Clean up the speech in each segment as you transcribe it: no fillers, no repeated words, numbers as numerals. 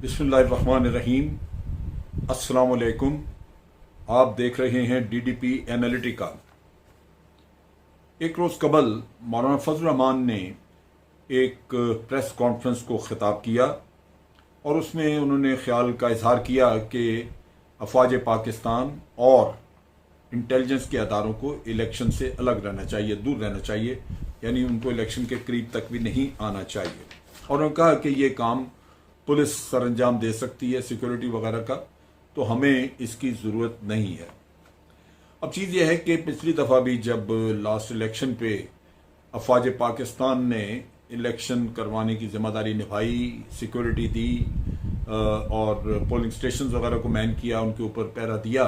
बिस्मिल्लाहिर्रहमानिर्रहीम। अस्सलामुअलैकुम। आप देख रहे हैं डीडीपी एनालिटिका। एक रोज़ कबल मौलाना फजल रहमान ने एक प्रेस कॉन्फ्रेंस को ख़िताब किया और उसमें उन्होंने ख्याल का इजहार किया कि अफवाज पाकिस्तान और इंटेलिजेंस के अदारों को इलेक्शन से अलग रहना चाहिए, दूर रहना चाहिए, यानी उनको इलेक्शन के करीब तक भी नहीं आना चाहिए। और उन्होंने कहा कि ये काम पुलिस सरंजाम दे सकती है, सिक्योरिटी वगैरह का, तो हमें इसकी ज़रूरत नहीं है। अब चीज़ यह है कि पिछली दफ़ा भी जब लास्ट इलेक्शन पे अफवाज पाकिस्तान ने इलेक्शन करवाने की जिम्मेदारी निभाई, सिक्योरिटी दी और पोलिंग स्टेशन वगैरह को मैन किया, उनके ऊपर पहरा दिया,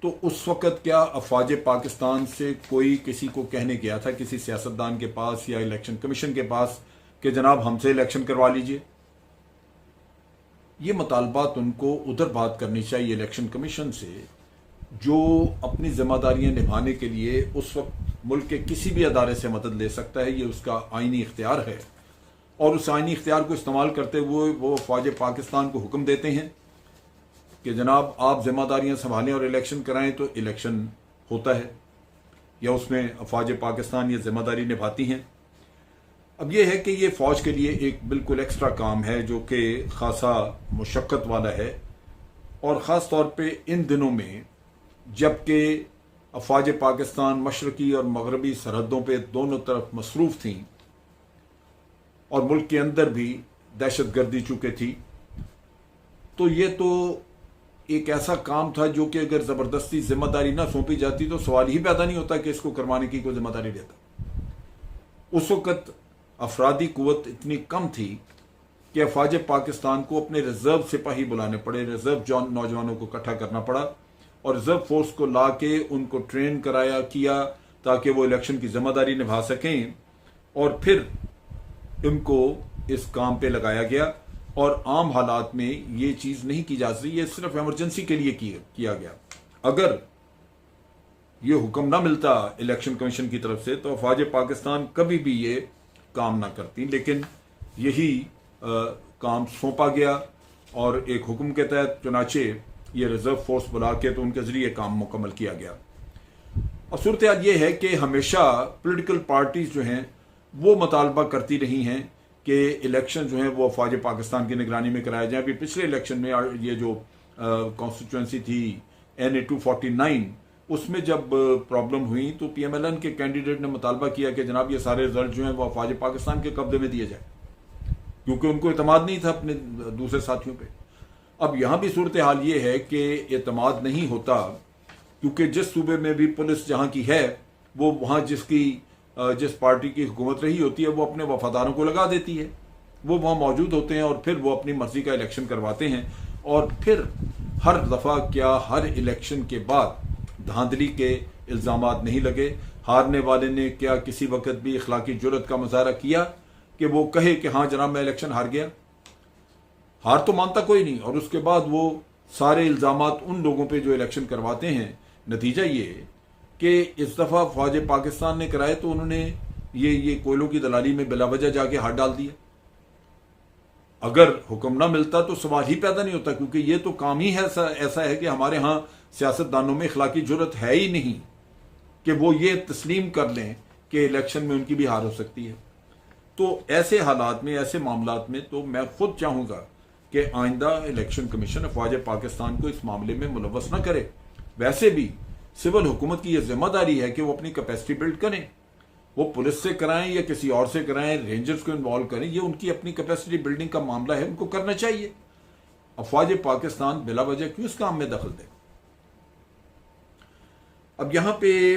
तो उस वक़्त क्या अफवाज पाकिस्तान से कोई किसी को कहने गया था, किसी सियासतदान के पास या इलेक्शन कमीशन के पास, कि जनाब हमसे इलेक्शन करवा लीजिए? ये मुतालबात उनको उधर बात करनी चाहिए इलेक्शन कमीशन से, जो अपनी जिम्मेदारियां निभाने के लिए उस वक्त मुल्क के किसी भी अदारे से मदद ले सकता है। ये उसका आईनी इख्तियार है और उस आईनी इख्तियार को इस्तेमाल करते हुए वो फौज पाकिस्तान को हुक्म देते हैं कि जनाब आप जिम्मेदारियां संभालें और इलेक्शन कराएं, तो इलेक्शन होता है या उसमें फौज पाकिस्तान ये जिम्मेदारी निभाती हैं। अब यह है कि ये फ़ौज के लिए एक बिल्कुल एक्स्ट्रा काम है जो कि खासा मुशक्क़त वाला है, और ख़ास तौर पे इन दिनों में जबकि अफवाज पाकिस्तान मशरक़ी और मगरबी सरहदों पे दोनों तरफ मसरूफ़ थीं और मुल्क के अंदर भी दहशत गर्दी चुके थी, तो ये तो एक ऐसा काम था जो कि अगर ज़बरदस्ती जिम्मेदारी ना सौंपी जाती तो सवाल ही पैदा नहीं होता कि इसको करवाने की कोई जिम्मेदारी लेता। उस वक़्त अफरादी कुव्वत इतनी कम थी कि अफवाज पाकिस्तान को अपने रिजर्व सिपाही बुलाने पड़े, रिजर्व नौजवानों को इकट्ठा करना पड़ा और रिजर्व फोर्स को ला के उनको ट्रेन कराया किया ताकि वो इलेक्शन की जिम्मेदारी निभा सकें, और फिर उनको इस काम पे लगाया गया। और आम हालात में ये चीज़ नहीं की जा सकती, ये सिर्फ इमरजेंसी के लिए किया गया। अगर ये हुक्म ना मिलता इलेक्शन कमीशन की तरफ से तो अफवाज पाकिस्तान कभी भी ये काम ना करती, लेकिन यही काम सौंपा गया और एक हुक्म के तहत चुनाचे ये रिजर्व फोर्स बुला के तो उनके जरिए काम मुकम्मल किया गया। और सूरत हाल ये है कि हमेशा पॉलिटिकल पार्टीज जो हैं वो मुतालबा करती रही हैं कि इलेक्शन जो है वो अफवाज पाकिस्तान की निगरानी में कराया जाए। अभी पिछले इलेक्शन में ये जो कॉन्स्टिट्यूंसी थी NA 249, उसमें जब प्रॉब्लम हुई तो PMLN के कैंडिडेट ने मुतालबा किया कि जनाब ये सारे रिजल्ट जो हैं वो अफवाज पाकिस्तान के कब्जे में दिए जाए, क्योंकि उनको एतमाद नहीं था अपने दूसरे साथियों पे। अब यहाँ भी सूरत हाल ये है कि एतमाद नहीं होता, क्योंकि जिस सूबे में भी पुलिस जहाँ की है वो वहाँ जिस पार्टी की हुकूमत रही होती है वो अपने वफादारों को लगा देती है, वो वहाँ मौजूद होते हैं और फिर वो अपनी मर्जी का इलेक्शन करवाते हैं। और फिर हर दफ़ा क्या हर इलेक्शन के बाद धांधली के इल्ज़ामात नहीं लगे? हारने वाले ने क्या किसी वक्त भी इखलाकी जुर्रत का मुजाहरा किया कि वो कहे कि हाँ जनाब मैं इलेक्शन हार गया? हार तो मानता कोई नहीं, और उसके बाद वो सारे इल्ज़ामात उन लोगों पे जो इलेक्शन करवाते हैं। नतीजा ये कि इस दफ़ा फौज पाकिस्तान ने कराए तो उन्होंने ये कोयलों की दलाली में बिला वजह जाके हाथ डाल दिया। अगर हुक्म ना मिलता तो सवाल ही पैदा नहीं होता, क्योंकि ये तो काम ही है ऐसा है कि हमारे यहाँ सियासतदानों में इखलाकी जुर्रत है ही नहीं कि वो ये तस्लीम कर लें कि इलेक्शन में उनकी भी हार हो सकती है। तो ऐसे हालात में, ऐसे मामलात में तो मैं खुद चाहूँगा कि आइंदा इलेक्शन कमीशन अफवाज पाकिस्तान को इस मामले में मुलव्वस न करे। वैसे भी सिविल हुकूमत की यह जिम्मेदारी है कि वो अपनी कैपेसिटी बिल्ड करें, वो पुलिस से कराएं या किसी और से कराएं, रेंजर्स को इन्वॉल्व करें, ये उनकी अपनी कैपेसिटी बिल्डिंग का मामला है, उनको करना चाहिए। अफवाज पाकिस्तान बिला वजह क्यों इस काम में दखल दे? अब यहां पे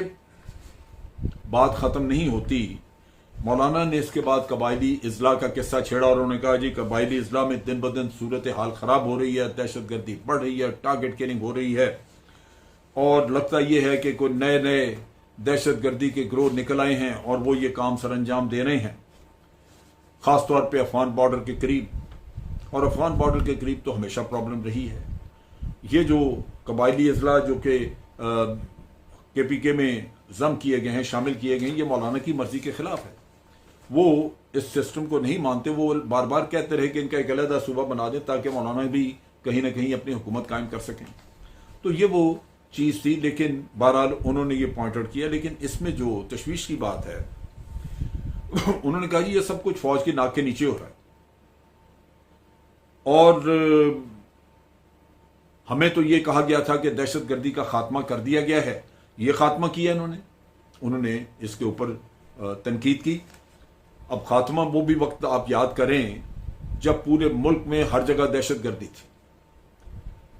बात खत्म नहीं होती। मौलाना ने इसके बाद कबायली इजला का किस्सा छेड़ा और उन्होंने कहा जी कबायली इजला में दिन ब दिन सूरत हाल खराब हो रही है, दहशत गर्दी बढ़ रही है, टारगेट किलिंग हो रही है, और लगता यह है कि कोई नए नए दहशत गर्दी के गिरोह निकल आए हैं और वो ये काम सरअंजाम दे रहे हैं, खास तौर पे अफगान बॉर्डर के करीब। और अफगान बॉर्डर के करीब तो हमेशा प्रॉब्लम रही है। ये जो कबायली अजला जो कि KPK में जम किए गए हैं, शामिल किए गए हैं, ये मौलाना की मर्जी के खिलाफ है। वो इस सिस्टम को नहीं मानते। वो बार बार कहते रहे कि इनका एक अलग सूबा बना दें ताकि मौलाना भी कहीं ना कहीं अपनी हुकूमत कायम कर सकें। तो ये वो चीज़ थी, लेकिन बहरहाल उन्होंने ये पॉइंट आउट किया। लेकिन इसमें जो तशवीश की बात है, उन्होंने कहा जी ये सब कुछ फौज की नाक के नीचे हो रहा है और हमें तो ये कहा गया था कि दहशतगर्दी का खात्मा कर दिया गया है। ये खात्मा किया उन्होंने इसके ऊपर तनकीद की। अब खात्मा वो भी वक्त आप याद करें जब पूरे मुल्क में हर जगह दहशतगर्दी थी।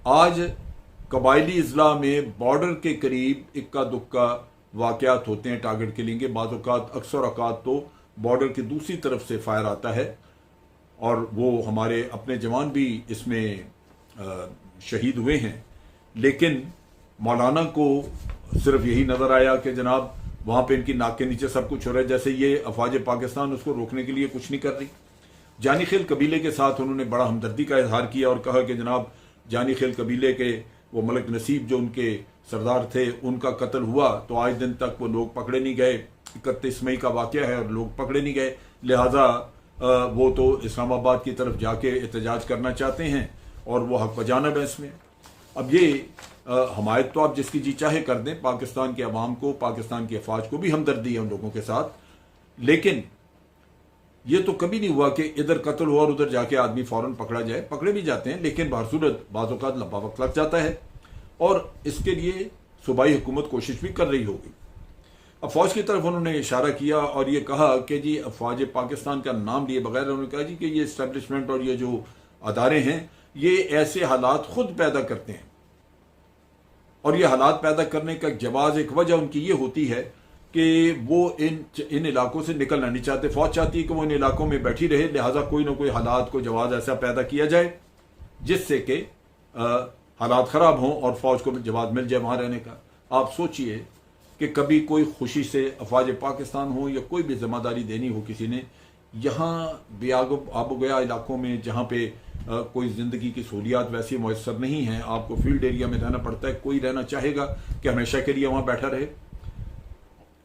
आज कबायली अजला में बॉर्डर के करीब इक्का दुक्का वाकयात होते हैं टारगेट किलिंग के। बाज़ औक़ात अक्सर औक़ात तो बॉर्डर की दूसरी तरफ से फायर आता है और वो हमारे अपने जवान भी इसमें शहीद हुए हैं। लेकिन मौलाना को सिर्फ यही नजर आया कि जनाब वहां पे इनकी नाक के नीचे सब कुछ हो रहा है, जैसे ये अफवाज पाकिस्तान उसको रोकने के लिए कुछ नहीं कर रही। जानी खेल कबीले के साथ उन्होंने बड़ा हमदर्दी का इजहार किया और कहा कि जनाब जानी खेल कबीले के वो मलिक नसीब जो उनके सरदार थे, उनका कत्ल हुआ तो आज दिन तक वो लोग पकड़े नहीं गए। 31 मई का वाकया है और लोग पकड़े नहीं गए, लिहाजा वो तो इस्लामाबाद की तरफ जाके एहतजाज करना चाहते हैं और वो हक बजानब है इसमें। अब ये हमायत तो आप जिसकी जी चाहे कर दें, पाकिस्तान के अवाम को, पाकिस्तान की अफवाज को भी हमदर्दी है उन लोगों के साथ, लेकिन ये तो कभी नहीं हुआ कि इधर कत्ल हुआ और उधर जाके आदमी फौरन पकड़ा जाए। पकड़े भी जाते हैं लेकिन बहरसूरत बाज़ औक़ात लंबा वक्त लग जाता है और इसके लिए सूबाई हुकूमत कोशिश भी कर रही होगी। अब फौज की तरफ उन्होंने इशारा किया और ये कहा कि जी अफवाज पाकिस्तान का नाम लिए बगैर उन्होंने कहा जी कि ये इस्टेब्लिशमेंट और ये जो अदारे हैं ये ऐसे हालात खुद पैदा करते हैं और ये हालात पैदा करने का जवाब एक वजह उनकी ये होती है कि वो इन इलाकों से निकलना नहीं चाहते। फौज चाहती है कि वो इन इलाकों में बैठी रहे, लिहाजा कोई ना कोई हालात को जवाब ऐसा पैदा किया जाए जिससे कि हालात खराब हों और फौज को जवाब मिल जाए वहां रहने का। आप सोचिए कि कभी कोई खुशी से अफवाज पाकिस्तान हो या कोई भी जिम्मेदारी देनी हो किसी ने, यहाँ आबो गया इलाकों में जहाँ पे कोई जिंदगी की सहूलियात वैसी मुयसर नहीं है, आपको फील्ड एरिया में रहना पड़ता है। कोई रहना चाहेगा कि हमेशा के लिए वहां बैठा रहे?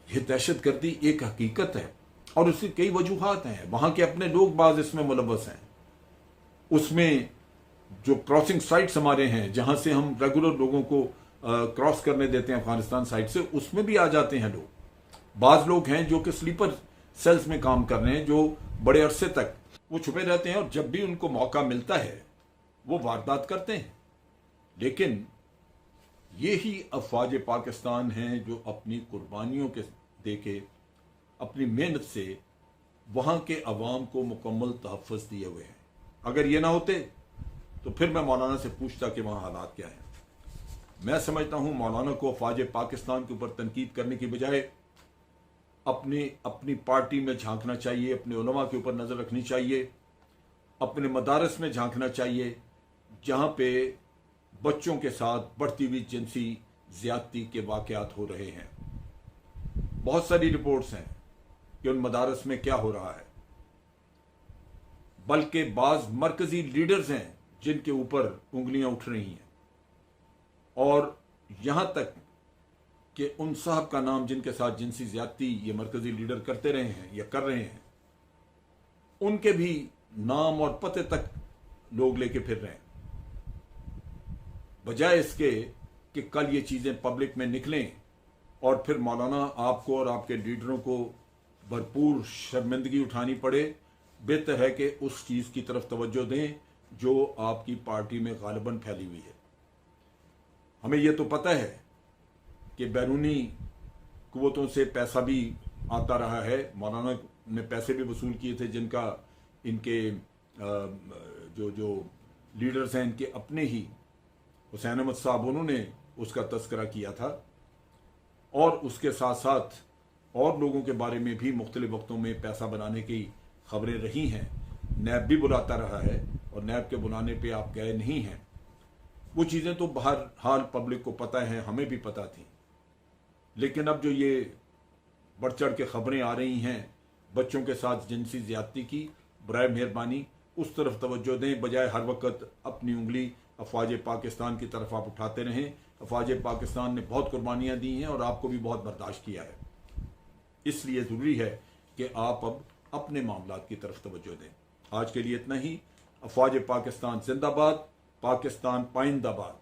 ये दहशतगर्दी एक हकीकत है और उसकी कई वजूहात हैं। वहां के अपने लोग बाज इसमें मुलव्वस हैं। उसमें जो क्रॉसिंग साइट्स हमारे हैं जहां से हम रेगुलर लोगों को क्रॉस करने देते हैं अफगानिस्तान साइड से, उसमें भी आ जाते हैं लोग। बाज लोग हैं जो कि स्लीपर सेल्स में काम कर रहे हैं, जो बड़े अरसे तक वो छुपे रहते हैं और जब भी उनको मौका मिलता है वो वारदात करते हैं। लेकिन ये ही अफवाज पाकिस्तान हैं जो अपनी कुर्बानियों के देके, अपनी मेहनत से वहां के अवाम को मुकम्मल तहफ़्फ़ुज़ दिए हुए हैं। अगर ये ना होते तो फिर मैं मौलाना से पूछता कि वहां हालात क्या हैं। मैं समझता हूं मौलाना को अफवाज पाकिस्तान के ऊपर तनकीद करने की बजाय अपनी पार्टी में झांकना चाहिए, अपने उलमा के ऊपर नजर रखनी चाहिए, अपने मदारस में झांकना चाहिए जहां पे बच्चों के साथ बढ़ती हुई जिनसी ज्यादती के वाकयात हो रहे हैं। बहुत सारी रिपोर्ट्स हैं कि उन मदारस में क्या हो रहा है, बल्कि बाज मरकजी लीडर्स हैं जिनके ऊपर उंगलियां उठ रही हैं और यहां तक कि उन साहब का नाम जिनके साथ जिनसी ज्यादती ये मरकजी लीडर करते रहे हैं या कर रहे हैं, उनके भी नाम और पते तक लोग लेके फिर रहे हैं, बजाय इसके कि कल ये चीजें पब्लिक में निकलें और फिर मौलाना आपको और आपके लीडरों को भरपूर शर्मिंदगी उठानी पड़े। बेहतर है कि उस चीज की तरफ तवज्जो दें जो आपकी पार्टी में गालिबन फैली हुई है। हमें यह तो पता है कि बैरूनी कुव्वतों से पैसा भी आता रहा है। मौलाना ने पैसे भी वसूल किए थे जिनका इनके जो लीडर्स हैं इनके अपने ही हुसैन अहमद साहब, उन्होंने उसका तस्करा किया था और उसके साथ साथ और लोगों के बारे में भी मुख्तलिफ वक्तों में पैसा बनाने की खबरें रही हैं। नैब भी बुलाता रहा है और नैब के बुलाने पे आप गए नहीं हैं। वो चीज़ें तो बहरहाल पब्लिक को पता है, हमें भी पता थी, लेकिन अब जो ये बढ़ चढ़ के खबरें आ रही हैं बच्चों के साथ जिनसी ज्यादती की, बराए मेहरबानी उस तरफ तवज्जो दें, बजाय हर वक्त अपनी उंगली अफवाज पाकिस्तान की तरफ आप उठाते रहें। अफवाज पाकिस्तान ने बहुत कुर्बानियां दी हैं और आपको भी बहुत बर्दाश्त किया है, इसलिए ज़रूरी है कि आप अब अपने मामलात की तरफ तवज्जो दें। आज के लिए इतना ही। अफवाज पाकिस्तान जिंदाबाद, पाकिस्तान पाइंदाबाद।